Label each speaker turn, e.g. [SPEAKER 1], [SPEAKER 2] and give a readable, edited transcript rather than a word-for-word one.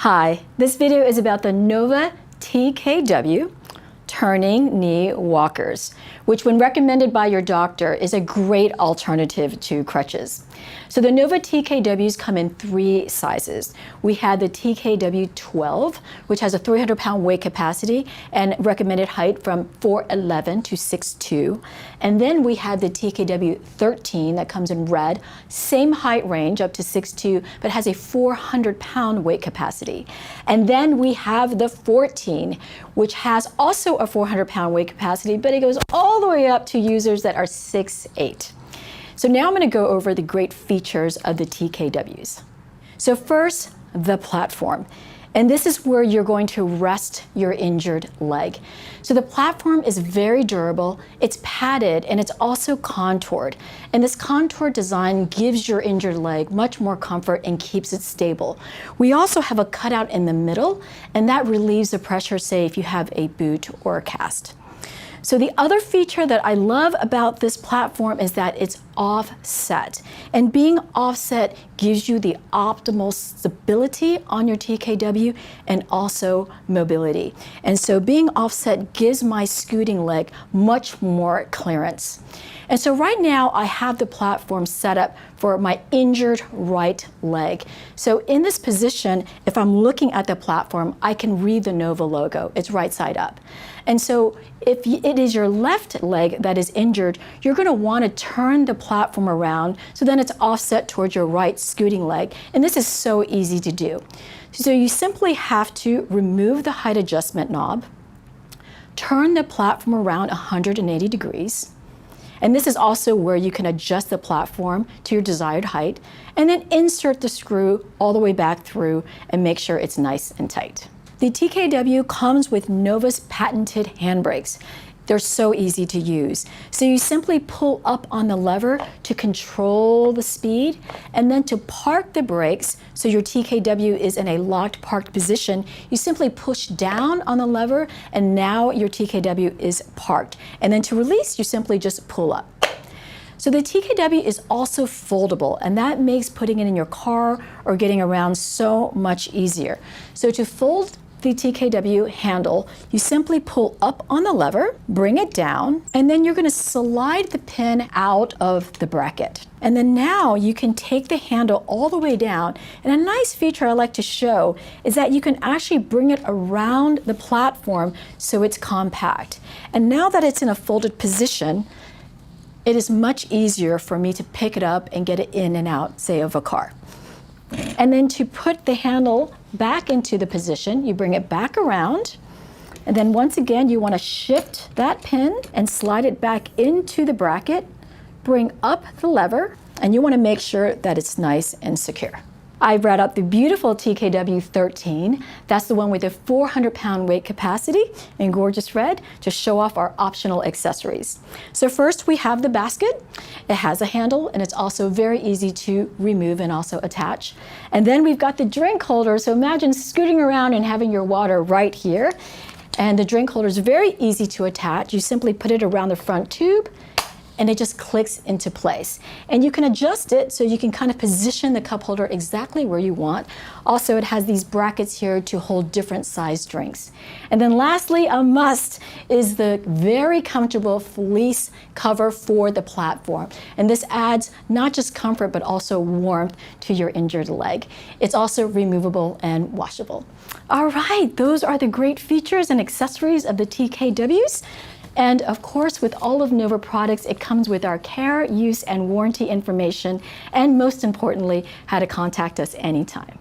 [SPEAKER 1] Hi, this video is about the Nova TKW turning knee walkers, which when recommended by your doctor is a great alternative to crutches. So the Nova TKWs come in 3 sizes. We had the TKW 12, which has a 300-pound weight capacity and recommended height from 4'11 to 6'2. And then we had the TKW 13 that comes in red, same height range up to 6'2, but has a 400-pound weight capacity. And then we have the 14, which has also a 400-pound weight capacity, but it goes all the way up to users that are 6'8". So now I'm going to go over the great features of the TKWs. So first, the platform. And this is where you're going to rest your injured leg. So the platform is very durable, it's padded, and it's also contoured. And this contour design gives your injured leg much more comfort and keeps it stable. We also have a cutout in the middle, and that relieves the pressure, say, if you have a boot or a cast. So the other feature that I love about this platform is that it's offset. And being offset gives you the optimal stability on your TKW and also mobility. And so being offset gives my scooting leg much more clearance. And so right now I have the platform set up for my injured right leg. So in this position, if I'm looking at the platform, I can read the Nova logo. It's right side up. And so if it is your left leg that is injured, you're going to want to turn the platform around so then it's offset towards your right scooting leg. And this is so easy to do. So you simply have to remove the height adjustment knob, turn the platform around 180 degrees. And this is also where you can adjust the platform to your desired height, and then insert the screw all the way back through and make sure it's nice and tight. The TKW comes with Nova's patented handbrakes. They're so easy to use. So you simply pull up on the lever to control the speed, and then to park the brakes, so your TKW is in a locked parked position, you simply push down on the lever, and now your TKW is parked. And then to release, you simply just pull up. So the TKW is also foldable, and that makes putting it in your car or getting around so much easier. So to fold the TKW handle, you simply pull up on the lever, bring it down, and then you're going to slide the pin out of the bracket. And then now you can take the handle all the way down. And a nice feature I like to show is that you can actually bring it around the platform so it's compact. And now that it's in a folded position, it is much easier for me to pick it up and get it in and out, say, of a car. And then to put the handle back into the position, you bring it back around, and then once again you want to shift that pin and slide it back into the bracket, bring up the lever, and you want to make sure that it's nice and secure. I brought up the beautiful TKW 13. That's the one with a 400-pound weight capacity in gorgeous red to show off our optional accessories. So first we have the basket. It has a handle, and it's also very easy to remove and also attach. And then we've got the drink holder. So imagine scooting around and having your water right here. And the drink holder is very easy to attach. You simply put it around the front tube, and it just clicks into place. And you can adjust it so you can kind of position the cup holder exactly where you want. Also, it has these brackets here to hold different sized drinks. And then lastly, a must is the very comfortable fleece cover for the platform. And this adds not just comfort, but also warmth to your injured leg. It's also removable and washable. All right, those are the great features and accessories of the TKWs. And of course, with all of Nova products, it comes with our care, use, and warranty information, and most importantly, how to contact us anytime.